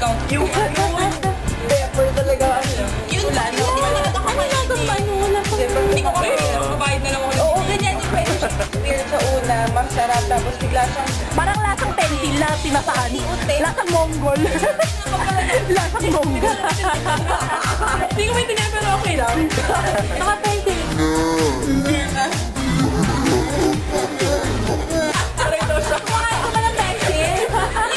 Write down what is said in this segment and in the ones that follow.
discount. Yung pepper talaga ano. Yun lang. Hindi naman nakakakain. Hindi ko kaya. Mabayad na lang ako. Oo, ganyan yung pwede siya. Weird sa una, masarap. Tapos bigla siyang... Parang lasang pentil na tinasaan. Lasang Mongol. Lasang Mongol. Hindi ko maintindihan pero okay lang. Naka-pentil. Aray daw siya. Kumain ko ba ng pentil?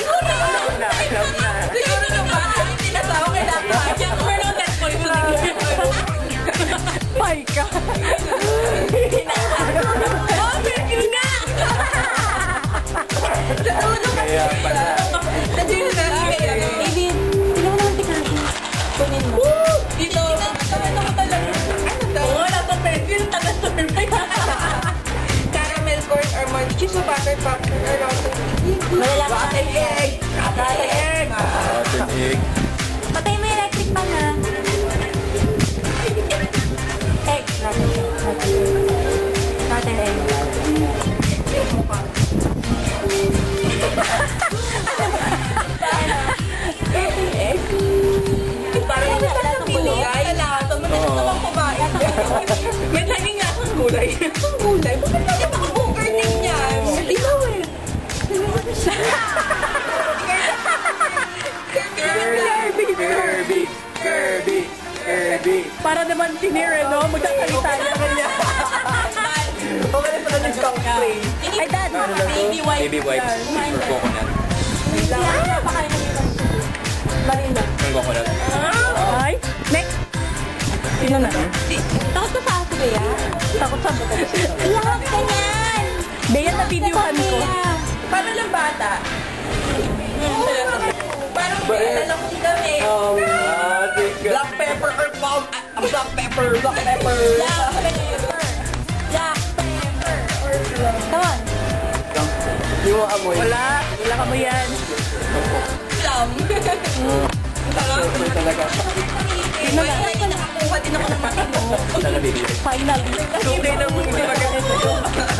Ikaw na. Siguro na ba? Hindi na sa okay lang. Kaya kung meron test ko, ito lang. My God. Oh, pentil nga! Kaya pala. Nandiyo na. Aiden, tingnan mo naman tikati. Kunin mo. Dito. Ano ko talaga? Ano daw? Wala pa pentil. Tagal to. Caramel corn or munch cheese o butter popcorn or rotten egg. Malala ka. Rotten egg! Rotten egg! Rotten egg. Patay mo yung electric pan ha. Egg. Rotten egg. Rotten egg? Parang Ano wala ba ng itong gulay. Lasang naman kumain. May naging lasang gulay. Lasang gulay? Bakit bakit naka-burger din yan? Ilaw eh. Kirby. Para naman tinir, no? Magsasalita niya kanya. Okay na pala ng cow spray. Ay, Dad. Baby wipes. Baby wipes Kumain for ka. coconut. Yan, napakain na nila. Marina. Ang coconut. Ay, next. Sino na? Takot ka sa aso, Bea? Takot sa aso. Lahat ka yan! Bea, na-videohan ko. Paano lang bata? Parang lalaki kami. Black pepper or palm. Black pepper. Black pepper. Black pepper. Black pepper. Come on. Yung mga amoy. Wala. Wala ka mo yan. Plum. Pepper talaga. Sino na? Nakakuha din ako ng matino. Sana baby wipes. Finally. Sukay na mo hindi maganito.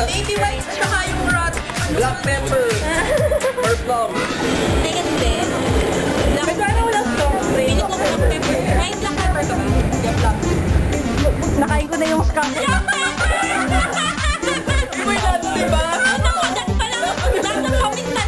Baby wipes tsaka yung rot. Black pepper. Or plum. Teka din. May sana walang strong spray. Pinit ko black pepper. Kahit black pepper ka. Nakain ko na yung skunk. Iba na, diba? Nakudan pa lang. Lahat ng pamintan.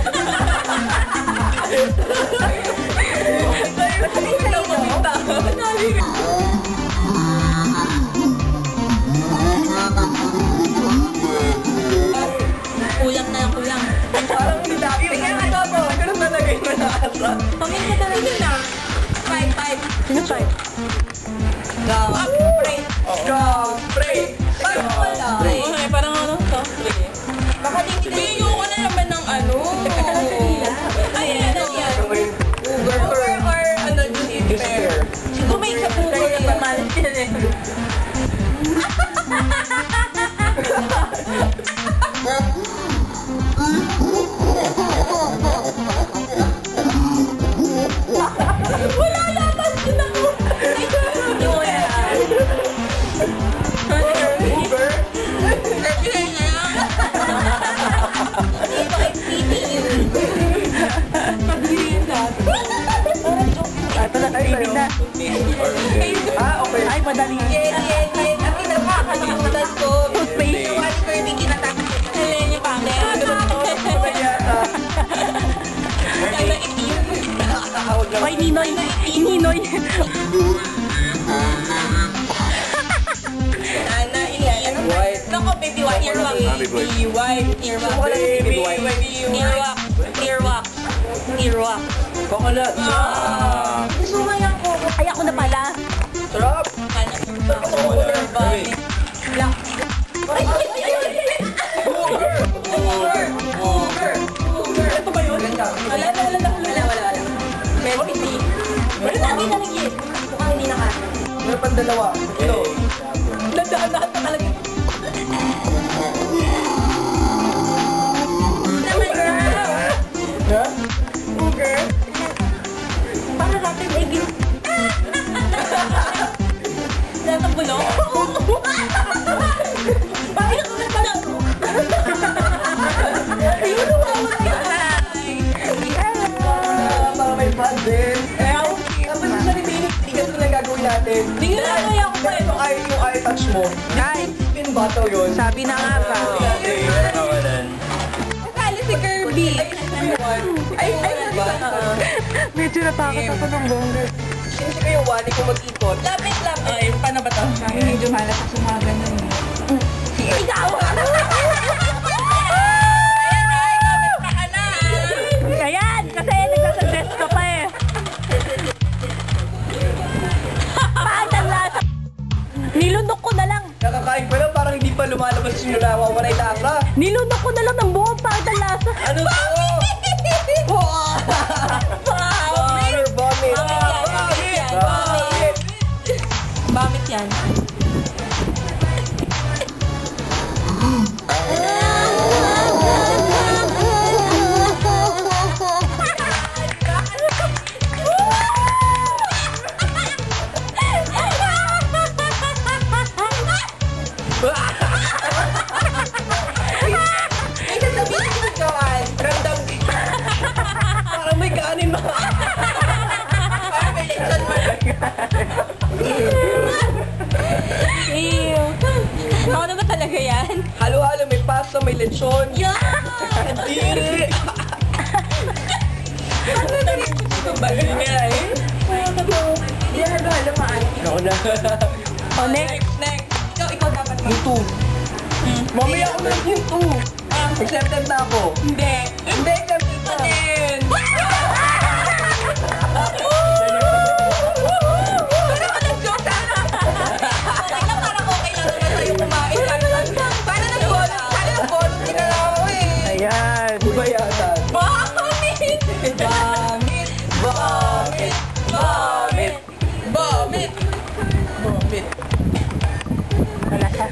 Kulang na lang, kulang. Parang hindi dami. Yung ano to. Ganun talaga yung nasa. Paminta talaga na. 5. Sino type? Spray. Strong spray. Parang wala. Okay, parang ano to? Baka di Bigo ko na naman ng ano. Ay, ano yan? Uber or ano, juice fair. Siguro may kapugo na pamalit yan eh. Wala naman din ako. Ito yan. Uber. Nagpilay na lang. Dito kay Piti. Pag-green natin. Ay, pala, baby na. Okay. Ay, madali. Ang kinakakalimutan ko. Toothpaste. Yung Wally Kirby kinatakot. Alin yung pangit. Kaya itim. Ay, Ninoy. Ninoy. Ana, iyan. Nako, baby wipe. Earwax. Baby wipe. Earwax. Baby wipe. Earwax. Earwax. Earwax. Coconut. Sumayan ko. Ay, ako na pala. Sarap. Ito ba yun? Wala. Meron hindi. Wala na, hindi nalagyan. Mukhang hindi nakain. Meron pang dalawa. Ito. Nagdaan-daan pa talaga. Naman na. Ha? Sugar. Para natin ay gin... Nasa bulong? Bakit ako nagpalaro? Para may fun din. mo. Guys, Spin bottle yun. sabi na nga ba? Kawalan. Kasali si Kirby. Ay, Medyo natakot ako ng bongga. Since kayo wali ko mag-ikot. Lapit. Ay, paano ba to? Ay, medyo malas ako sa mga ganun. Ikaw! Ayan, kasi nagsasuggest ka pa eh. Paano lasa? Nilunok ko na lang. Kakakain pa lang, parang hindi pa lumalabas yung nawawala yung lasa. Nilunok ko na lang ng buong paano lasa. Ano to? Water vomit. Vomit yan. May sasabihin ko Joan. Random. Parang may kanin mo. Parang may lechon mo. Ew. Ako na ba talaga yan? Halo-halo, may pasta, may lechon. Yeah! Diri. Ano na rin ko ba? Hindi nga eh. Hindi halo-halo maalit. Ako na. O, next. Next. Ikaw dapat Yung two. Mamaya ako na yung two. Accepted na ako. Hindi. Hindi, accepted na. Din. Pero ako nag-joke sana. Kailan parang okay lang naman sa'yo kumain. Para nag-bonus ginala ko eh. Ayan. Iba yata. Vomit! Vomit! Vomit! Vomit! Vomit! Vomit! Wala siya.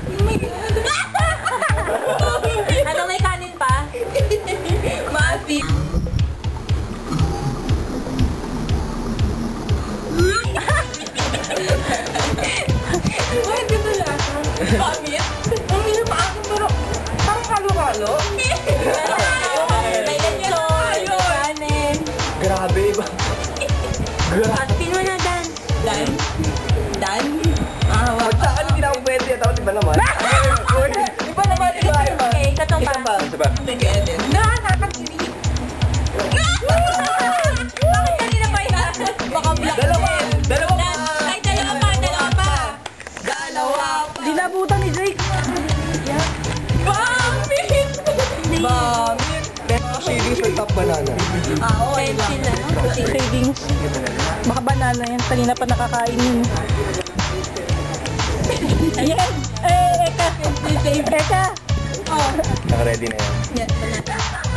Ano, may kanin pa? Massive. Bakit ganito lasa? Vomit? Ang minum pa ako pero parang halo-halo. May lechon, kanin. Grabe, iba. At pino na Dan. Dan? Dan? Magtaan, hindi na ako pwede. Tapos iba naman. Iba naman, iba. Okay, katong Isa pa. Isa ba? Sige, Eden. Nakakagiri. Bakit kanina pa yan? Baka black. Dalawa pa. Ay, dalawa pa. Dalawa pa. Dinabutan ni Drake. Vomit! Vomit. Pero shading sa top banana. Okay lang. Savings. Baka banana yan. Kanina pa nakakain yun. Ayan. Eka. Eka. Oh. Naka-ready na yan. Yan.